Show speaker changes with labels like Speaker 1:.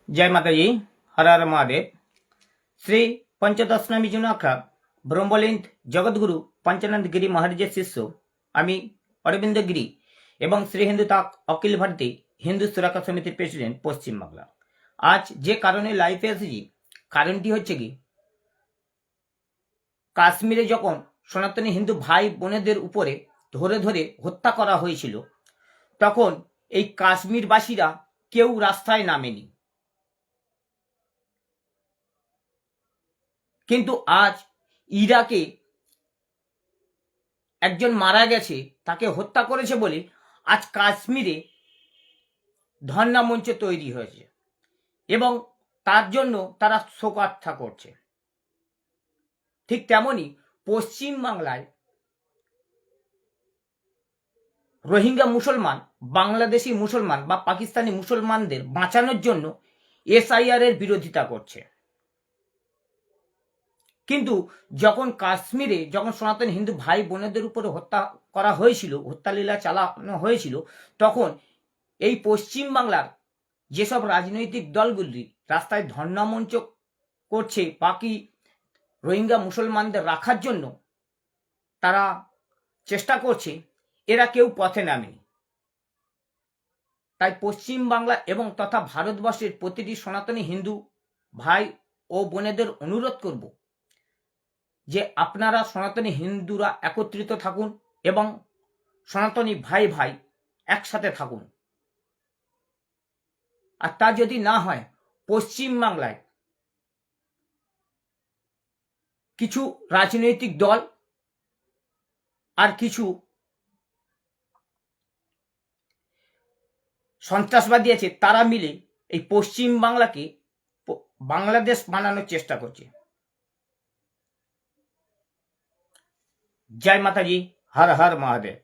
Speaker 1: जय माताजी, हर हर महादेव। श्री पंचदशनामी जुनाखा ब्रह्मलिंद जगद्गुरु पंचानंद गिरी महाराजेर शिष्य आमी अरविंद गिरी एवं श्री हिंदू ताक अखिल भारतीय हिंदू सुरक्षा समितिर प्रेसिडेंट पश्चिम बांगला। आज जे कारणे लाइफे एसेছি कारणटी হচ্ছে কি কাশ্মীরে যখন সনাতনী হিন্দু ভাই বোনেদের উপরে ধরে ধরে হত্যা করা হয়েছিল তখন এই কাশ্মীরবাসীরা কেউ রাস্তায় নামেনি, কিন্তু আজ ইরাকে একজন মারা গেছে, তাকে হত্যা করেছে বলে আজ কাশ্মীরে ধর্ণা মঞ্চ তৈরি হয়েছে এবং তার জন্য তারা শোকার্থা করছে। ঠিক তেমনি পশ্চিম বাংলায় রোহিঙ্গা মুসলমান, বাংলাদেশি মুসলমান বা পাকিস্তানি মুসলমানদের বাঁচানোর জন্য এসআইআর এর বিরোধিতা করছে। কিন্তু যখন কাশ্মীরে যখন সনাতন হিন্দু ভাই বোনেদের উপরে হত্যা করা হয়েছিল, হত্যালীলা চালানো হয়েছিল, তখন এই পশ্চিম বাংলার যেসব রাজনৈতিক দলগুলি রাস্তায় ধর্ণা মঞ্চ করছে বাকি রোহিঙ্গা মুসলমানদের রাখার জন্য তারা চেষ্টা করছে, এরা কেউ পথে নামেনি। তাই পশ্চিম বাংলা এবং তথা ভারতবর্ষের প্রতিটি সনাতনী হিন্দু ভাই ও বোনেদের অনুরোধ করব যে আপনারা সনাতনী হিন্দুরা একত্রিত থাকুন এবং সনাতনী ভাই ভাই একসাথে থাকুন। আর তা যদি না হয়, পশ্চিম বাংলায় কিছু রাজনৈতিক দল আর কিছু সন্ত্রাসবাদী আছে, তারা মিলে এই পশ্চিম বাংলাকে বাংলাদেশ বানানোর চেষ্টা করছে। जय माता जी, हर हर महादेव।